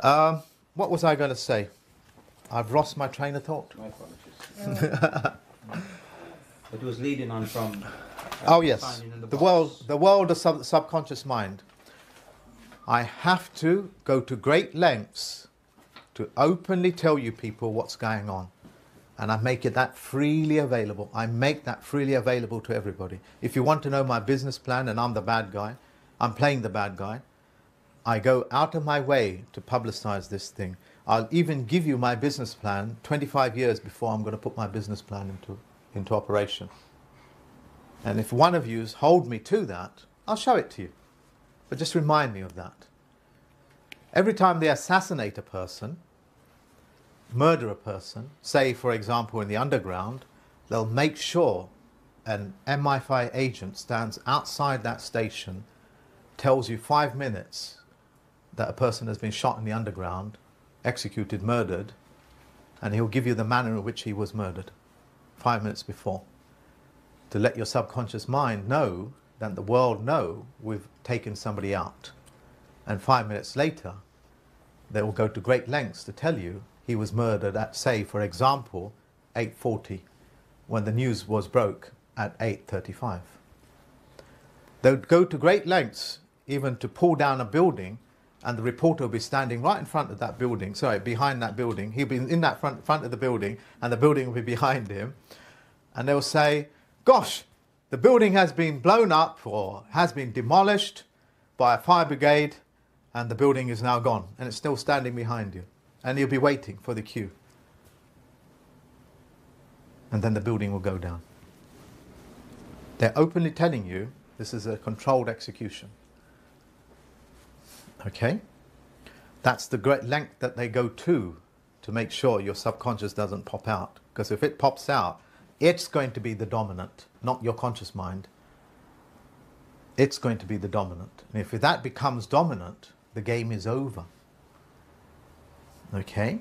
What was I going to say? I've lost my train of thought. My apologies. It was leading on from... oh yes, the world of subconscious mind. I have to go to great lengths to openly tell you people what's going on. And I make it that freely available. I make that freely available to everybody. If you want to know my business plan and I'm the bad guy, I'm playing the bad guy, I go out of my way to publicize this thing. I'll even give you my business plan 25 years before I'm going to put my business plan into operation. And if one of you hold me to that, I'll show it to you. But just remind me of that. Every time they assassinate a person, murder a person, say for example in the underground, they'll make sure an MI5 agent stands outside that station, tells you 5 minutes that a person has been shot in the underground, executed, murdered, and he'll give you the manner in which he was murdered 5 minutes before, to let your subconscious mind know, that the world know, we've taken somebody out. And 5 minutes later, they will go to great lengths to tell you he was murdered at, say, for example, 8:40, when the news was broke at 8:35. They would go to great lengths even to pull down a building, and the reporter will be standing right in front of that building, sorry, behind that building. He'll be in that front of the building, and the building will be behind him. And they'll say, gosh, the building has been blown up or has been demolished by a fire brigade, and the building is now gone, and it's still standing behind you. And you'll be waiting for the cue. And then the building will go down. They're openly telling you this is a controlled execution. Okay? That's the great length that they go to make sure your subconscious doesn't pop out. Because if it pops out, it's going to be the dominant, not your conscious mind. It's going to be the dominant. And if that becomes dominant, the game is over. Okay?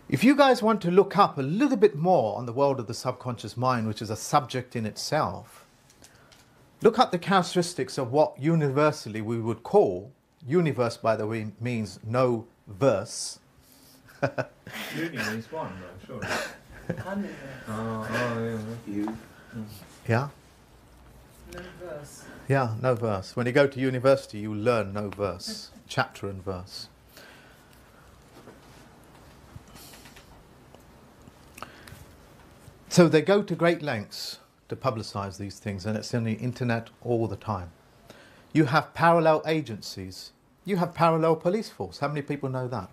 If you guys want to look up a little bit more on the world of the subconscious mind, which is a subject in itself, look up the characteristics of what universally we would call, universe by the way means no verse. Uni means one, though, sure. You. Yeah? No verse. Yeah, no verse. When you go to university, you learn no verse, chapter and verse. So they go to great lengths to publicize these things, and it's on the internet all the time. You have parallel agencies. You have parallel police force. How many people know that?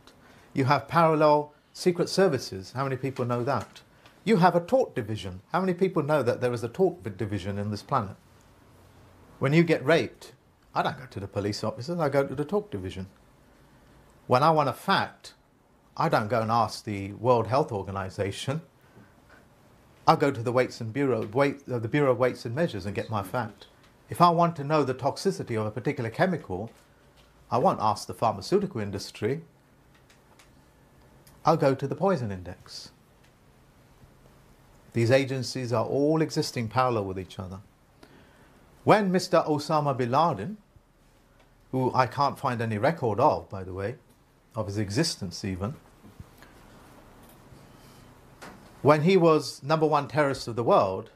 You have parallel secret services. How many people know that? You have a tort division. How many people know that there is a tort division in this planet? When you get raped, I don't go to the police officers, I go to the tort division. When I want a fact, I don't go and ask the World Health Organization. I'll go to the the Bureau of Weights and Measures and get my fact. If I want to know the toxicity of a particular chemical, I won't ask the pharmaceutical industry. I'll go to the poison index. These agencies are all existing parallel with each other. When Mr. Osama bin Laden, who I can't find any record of, by the way, of his existence even, when he was #1 terrorist of the world,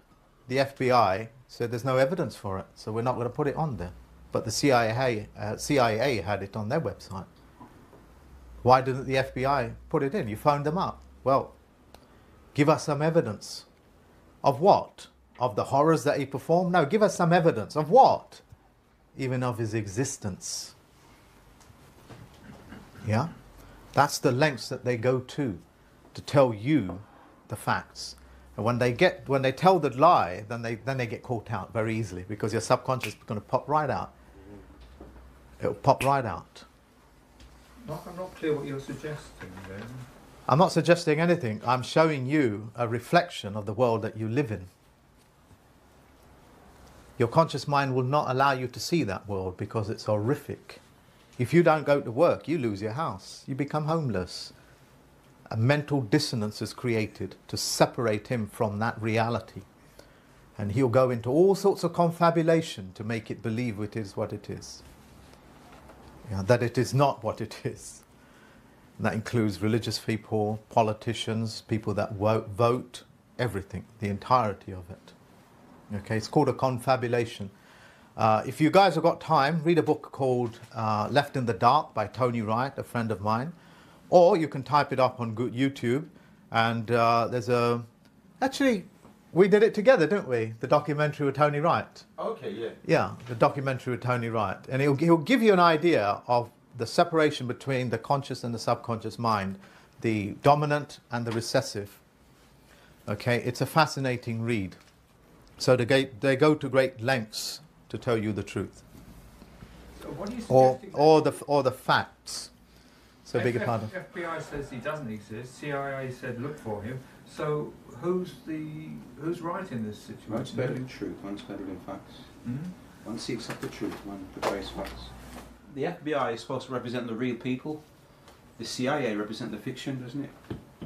the FBI said there's no evidence for it, so we're not going to put it on there. But the CIA had it on their website. Why didn't the FBI put it in? You phoned them up. Well, give us some evidence. Of what? Of the horrors that he performed? No, give us some evidence. Of what? Even of his existence. Yeah? That's the lengths that they go to tell you the facts. And when they tell the lie, then they get caught out very easily, because your subconscious is going to pop right out. It'll pop right out. I'm not clear what you're suggesting then. I'm not suggesting anything. I'm showing you a reflection of the world that you live in. Your conscious mind will not allow you to see that world because it's horrific. If you don't go to work, you lose your house. You become homeless. A mental dissonance is created to separate him from that reality. And he'll go into all sorts of confabulation to make it believe it is what it is. Yeah, that it is not what it is. And that includes religious people, politicians, people that vote, everything, the entirety of it. Okay, it's called a confabulation. If you guys have got time, read a book called Left in the Dark by Tony Wright, a friend of mine. Or you can type it up on YouTube. And there's a... Actually, we did it together, didn't we? The documentary with Tony Wright. Okay, yeah. Yeah, the documentary with Tony Wright. And he'll give you an idea of the separation between the conscious and the subconscious mind, the dominant and the recessive. Okay, it's a fascinating read. So they go to great lengths to tell you the truth. So what are you suggesting? Or the facts. So beg your pardon. FBI says he doesn't exist. CIA said look for him. So who's right in this situation? One's peddling truth, one's peddling facts. Mm-hmm. One seeks after truth, one portrays facts. The FBI is supposed to represent the real people. The CIA represent the fiction, doesn't it?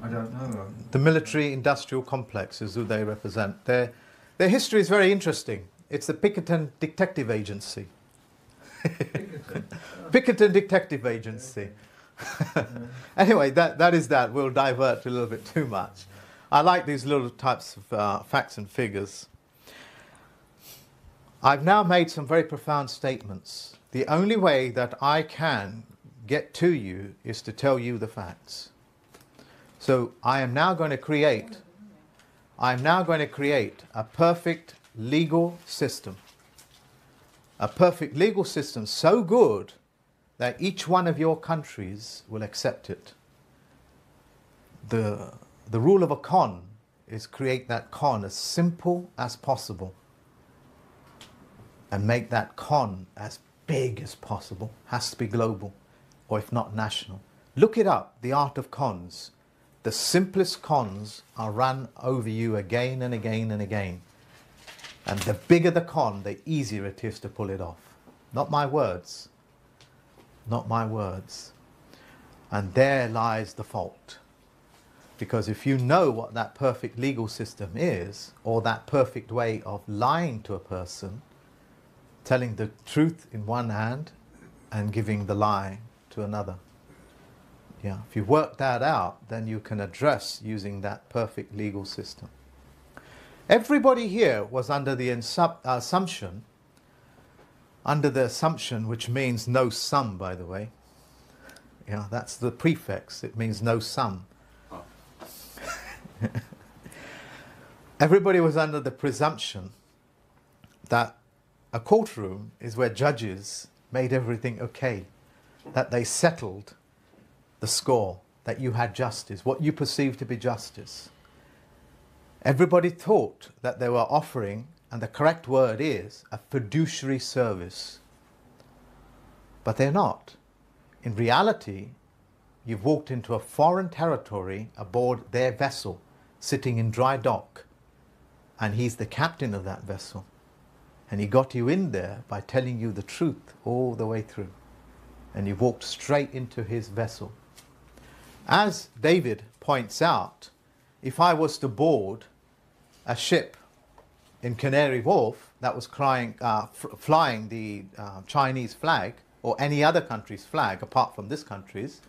I don't know. The military-industrial complex is who they represent. Their history is very interesting. It's the Pinkerton Detective Agency. Pinkerton Detective Agency. Anyway, that is that. We'll divert a little bit too much. I like these little types of facts and figures. I've now made some very profound statements. The only way that I can get to you is to tell you the facts. So I am now going to create a perfect legal system. A perfect legal system so good that each one of your countries will accept it. The rule of a con is create that con as simple as possible and make that con as big as possible. Has to be global, or if not national. Look it up, the art of cons. The simplest cons are run over you again and again and again. And the bigger the con, the easier it is to pull it off. Not my words. Not my words. And there lies the fault. Because if you know what that perfect legal system is, or that perfect way of lying to a person, telling the truth in one hand and giving the lie to another. Yeah, if you work that out, then you can address using that perfect legal system. Everybody here was under the assumption, which means no sum, by the way. Yeah, that's the prefix. It means no sum. Everybody was under the presumption that a courtroom is where judges made everything okay, that they settled the score, that you had justice, what you perceived to be justice. Everybody thought that they were offering, and the correct word is, a fiduciary service. But they're not. In reality, you've walked into a foreign territory aboard their vessel, sitting in dry dock, and he's the captain of that vessel. And he got you in there by telling you the truth all the way through. And you walked straight into his vessel. As David points out, if I was to board a ship in Canary Wharf that was flying the Chinese flag, or any other country's flag apart from this country's,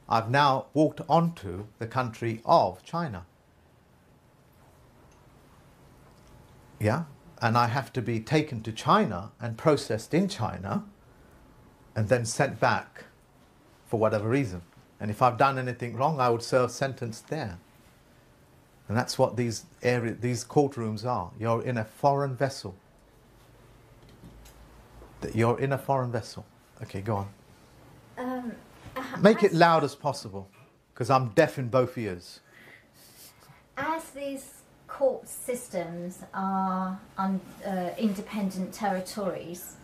I've now walked onto the country of China. Yeah? And I have to be taken to China and processed in China and then sent back for whatever reason. And if I've done anything wrong, I would serve sentence there. And that's what these courtrooms are. You're in a foreign vessel. You're in a foreign vessel. Okay, go on. Make it loud as possible, because I'm deaf in both ears. As these court systems are independent territories,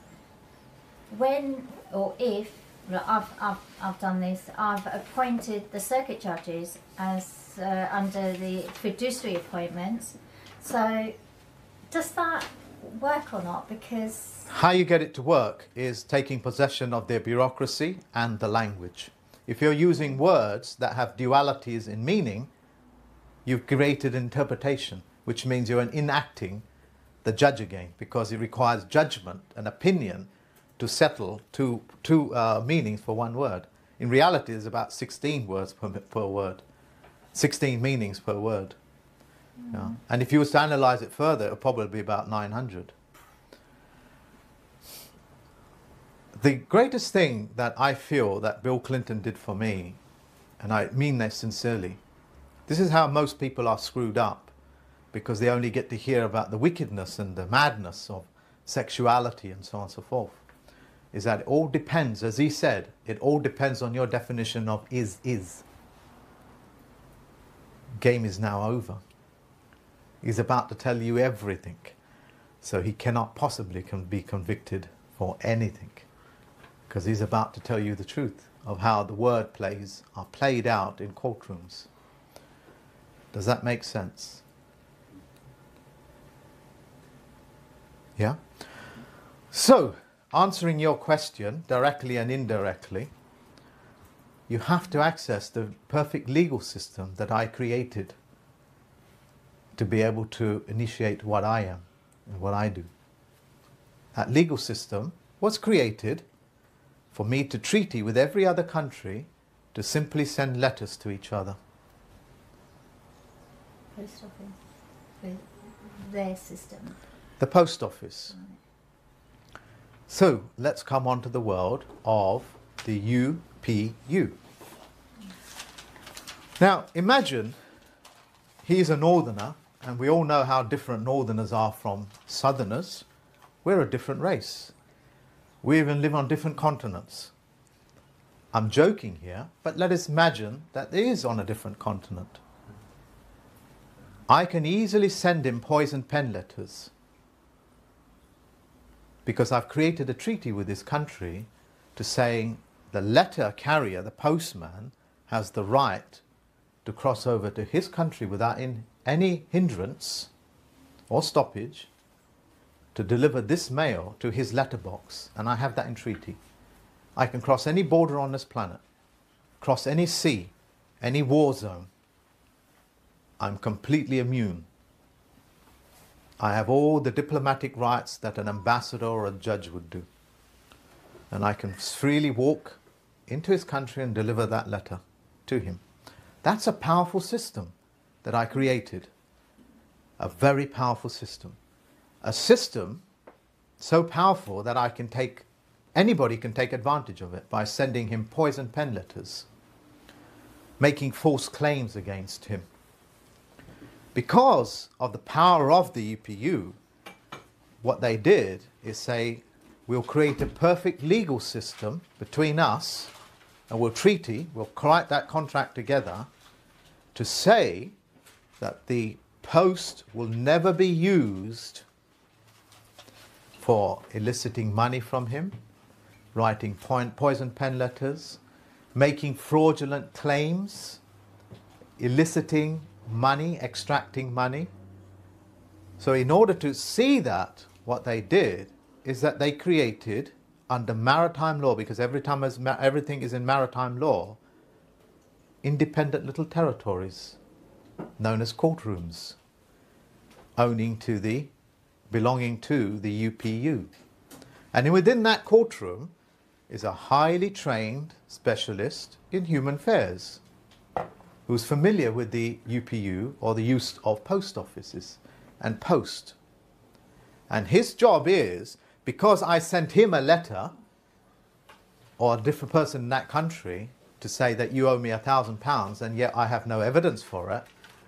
when or if I've done this, I've appointed the circuit judges as under the fiduciary appointments. So does that work or not? Because how you get it to work is taking possession of their bureaucracy and the language. If you're using words that have dualities in meaning, you've created interpretation, which means you're enacting the judge again, because it requires judgment and opinion to settle two meanings for one word. In reality, there's about 16 words per word, 16 meanings per word. Yeah. And if you was to analyze it further, it would probably be about 900. The greatest thing that I feel that Bill Clinton did for me, and I mean that sincerely, this is how most people are screwed up, because they only get to hear about the wickedness and the madness of sexuality and so on and so forth, is that it all depends, as he said, it all depends on your definition of is. Game is now over. He's about to tell you everything, so he cannot possibly be convicted for anything, because he's about to tell you the truth of how the word plays are played out in courtrooms. Does that make sense? Yeah? So, answering your question directly and indirectly, you have to access the perfect legal system that I created to be able to initiate what I am and what I do. That legal system was created for me to treaty with every other country to simply send letters to each other. Post office. With their system. The post office. Right. So let's come on to the world of the UPU. Now imagine he's a northerner, and we all know how different northerners are from southerners. We're a different race. We even live on different continents. I'm joking here, but let us imagine that he is on a different continent. I can easily send him poison pen letters because I've created a treaty with this country to saying the letter carrier, the postman, has the right to cross over to his country without any hindrance or stoppage to deliver this mail to his letterbox, and I have that in treaty. I can cross any border on this planet, cross any sea, any war zone. I'm completely immune. I have all the diplomatic rights that an ambassador or a judge would do. And I can freely walk into his country and deliver that letter to him. That's a powerful system that I created. A very powerful system. A system so powerful that anybody can take advantage of it by sending him poison pen letters, making false claims against him. Because of the power of the UPU, what they did is say, we'll create a perfect legal system between us, and we'll write that contract together to say that the post will never be used for eliciting money from him, writing poison pen letters, making fraudulent claims, eliciting money, extracting money. So in order to see that, what they did is that they created, under maritime law, because everything is in maritime law, independent little territories known as courtrooms, belonging to the UPU. And within that courtroom is a highly trained specialist in human affairs who's familiar with the UPU, or the use of post offices and post. And his job is, because I sent him a letter, or a different person in that country, to say that you owe me £1,000, and yet I have no evidence for it,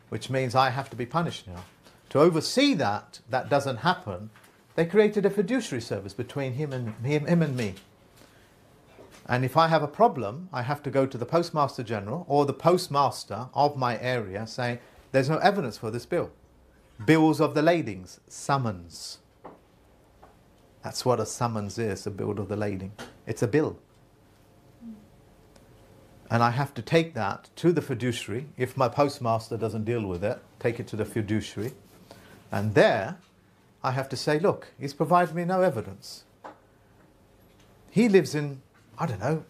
which means I have to be punished now. To oversee that doesn't happen, they created a fiduciary service between him and me. And if I have a problem, I have to go to the Postmaster General or the Postmaster of my area saying, there's no evidence for this bill. Bills of the ladings, summons. That's what a summons is, a bill of the lading. It's a bill. And I have to take that to the fiduciary. If my postmaster doesn't deal with it, take it to the fiduciary. And there, I have to say, look, he's provided me no evidence. He lives in, I don't know,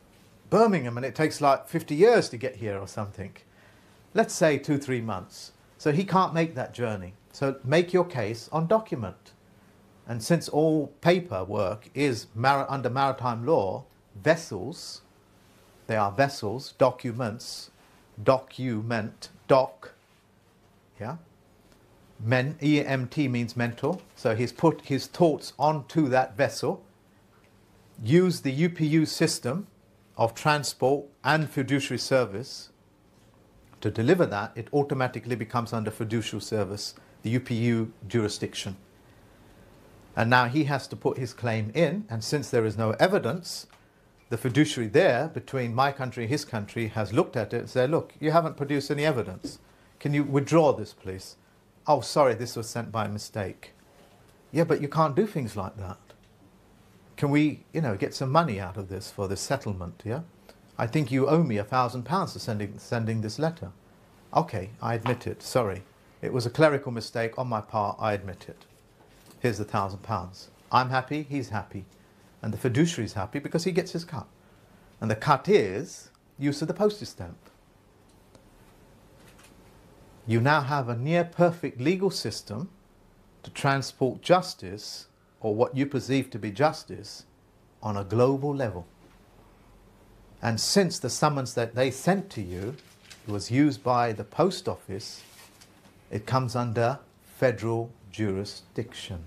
Birmingham, and it takes like 50 years to get here or something. Let's say 2-3 months. So he can't make that journey. So make your case on document. And since all paperwork is under maritime law, vessels They are vessels, documents, document, doc, yeah. EMT means mental, so he's put his thoughts onto that vessel, used the UPU system of transport and fiduciary service to deliver that. It automatically becomes under fiduciary service, the UPU jurisdiction. And now he has to put his claim in, and since there is no evidence, the fiduciary there between my country and his country has looked at it and said, look, you haven't produced any evidence. Can you withdraw this, please? Oh, sorry, this was sent by mistake. Yeah, but you can't do things like that. Can we, get some money out of this for this settlement, yeah? I think you owe me £1,000 for sending this letter. Okay, I admit it, sorry. It was a clerical mistake on my part, I admit it. Here's the £1,000. I'm happy, he's happy. And the fiduciary's happy because he gets his cut. And the cut is use of the postage stamp. You now have a near perfect legal system to transport justice, or what you perceive to be justice, on a global level. And since the summons that they sent to you was used by the post office, it comes under federal jurisdiction.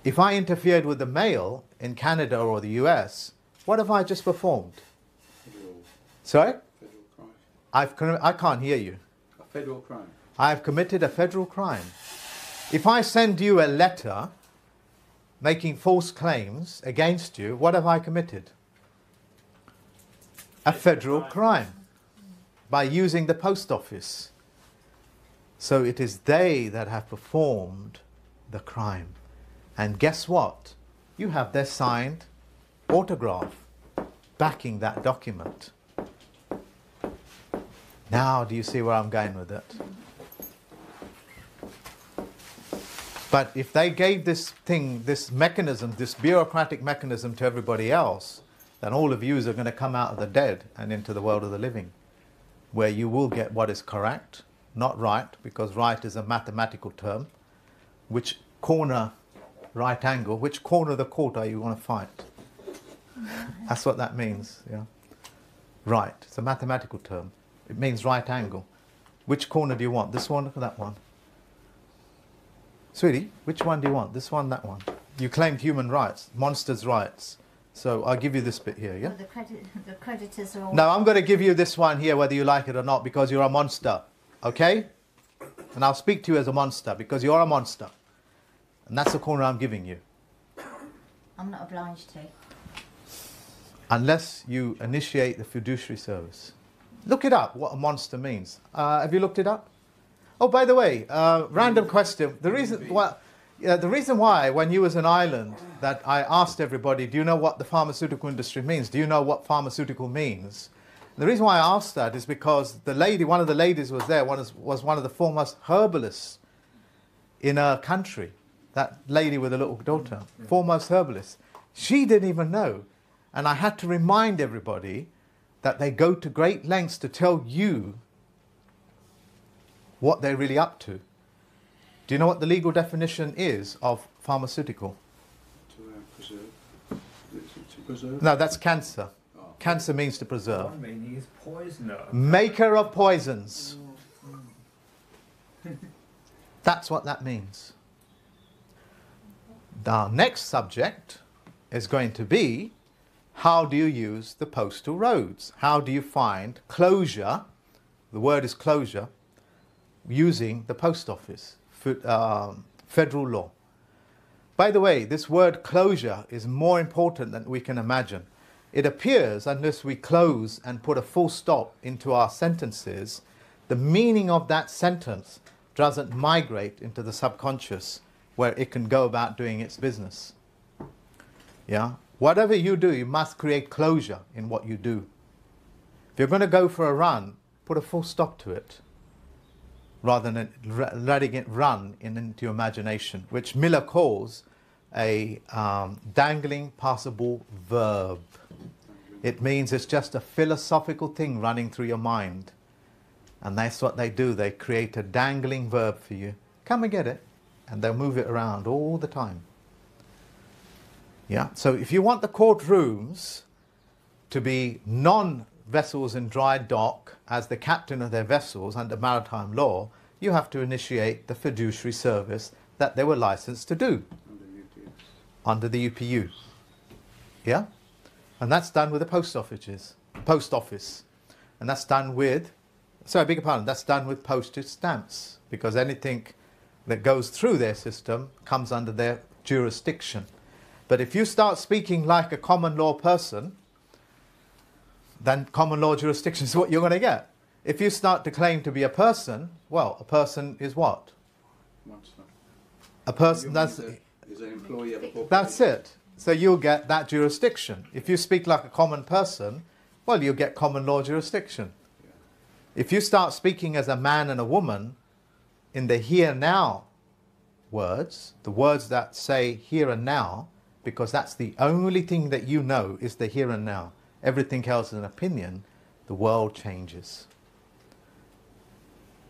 If I interfered with the mail in Canada or the US, what have I just performed? Sorry? Federal crime. I can't hear you. A federal crime. I have committed a federal crime. If I send you a letter making false claims against you, what have I committed? A federal crime by using the post office. So it is they that have performed the crime. And guess what? You have their signed autograph backing that document. Now do you see where I'm going with it? But if they gave this thing, this mechanism, this bureaucratic mechanism to everybody else, then all of you are going to come out of the dead and into the world of the living, where you will get what is correct, not right, because right is a mathematical term. Which corner, right angle, which corner of the court are you going to fight? That's what that means, yeah. Right, it's a mathematical term. It means right angle. Which corner do you want? This one or that one? Sweetie, which one do you want? This one, that one? You claimed human rights, monsters' rights. So I'll give you this bit here, yeah? Well, the creditors are all... No, I'm going to give you this one here, whether you like it or not, because you're a monster, okay? And I'll speak to you as a monster, because you're a monster. And that's the corner I'm giving you. I'm not obliged to. Unless you initiate the fiduciary service. Look it up, what a monster means. Have you looked it up? Oh, by the way, random question. The reason why, when you was in Ireland, that I asked everybody, do you know what the pharmaceutical industry means? Do you know what pharmaceutical means? The reason why I asked that is because the lady, one of the ladies was there, was one of the foremost herbalists in her country. That lady with a little daughter, foremost herbalist. She didn't even know. And I had to remind everybody that they go to great lengths to tell you what they're really up to. Do you know what the legal definition is of pharmaceutical? To preserve? No, that's cancer. Oh. Cancer means to preserve. I mean, he's poisoner. Maker of poisons. That's what that means. Our next subject is going to be, how do you use the postal roads? How do you find closure, the word is closure, using the post office, federal law. By the way, this word closure is more important than we can imagine. It appears, unless we close and put a full stop into our sentences, the meaning of that sentence doesn't migrate into the subconscious where it can go about doing its business. Yeah? Whatever you do, you must create closure in what you do. If you're going to go for a run, put a full stop to it, rather than letting it run into your imagination, which Miller calls a dangling passable verb. It means it's just a philosophical thing running through your mind. And that's what they do. They create a dangling verb for you. Come and get it. And they'll move it around all the time. Yeah. So if you want the courtrooms to be non-vessels in dry dock as the captain of their vessels under maritime law, you have to initiate the fiduciary service that they were licensed to do under the UPU. Yeah? And that's done with the post office. And that's done with, sorry, I beg your pardon, that's done with postage stamps, because anything that goes through their system comes under their jurisdiction. But if you start speaking like a common law person, then common law jurisdiction is what you're going to get. If you start to claim to be a person, well, a person is what? A person, that's is an employee of a corporation. That's it. So you'll get that jurisdiction. If you speak like a common person, well, you'll get common law jurisdiction. Yeah. If you start speaking as a man and a woman in the here now words, the words that say here and now, because that's the only thing that you know is the here and now. Everything else is an opinion. The world changes.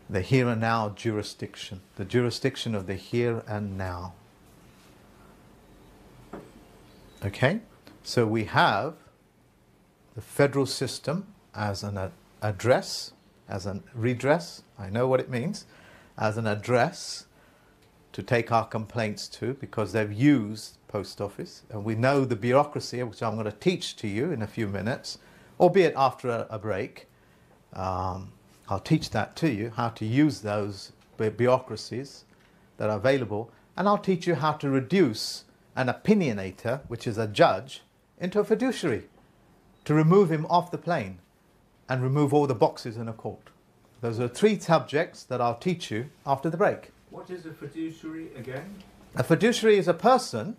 The here and now jurisdiction. The jurisdiction of the here and now. Okay? So we have the federal system as an address, as a redress, I know what it means, as an address to take our complaints to, because they've used post office, and we know the bureaucracy, which I'm going to teach to you in a few minutes, albeit after a break. I'll teach that to you, how to use those bureaucracies that are available, and I'll teach you how to reduce an opinionator, which is a judge, into a fiduciary, to remove him off the plane and remove all the boxes in a court. Those are 3 subjects that I'll teach you after the break. What is a fiduciary again? A fiduciary is a person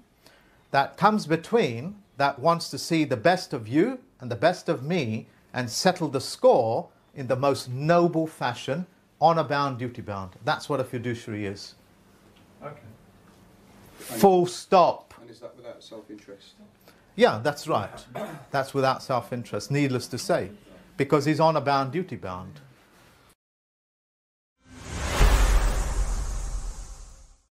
that comes between, that wants to see the best of you and the best of me and settle the score in the most noble fashion, honour-bound, duty-bound. That's what a fiduciary is. Okay. Full stop. And is that without self-interest? Yeah, that's right. That's without self-interest, needless to say, because he's honour-bound, duty-bound.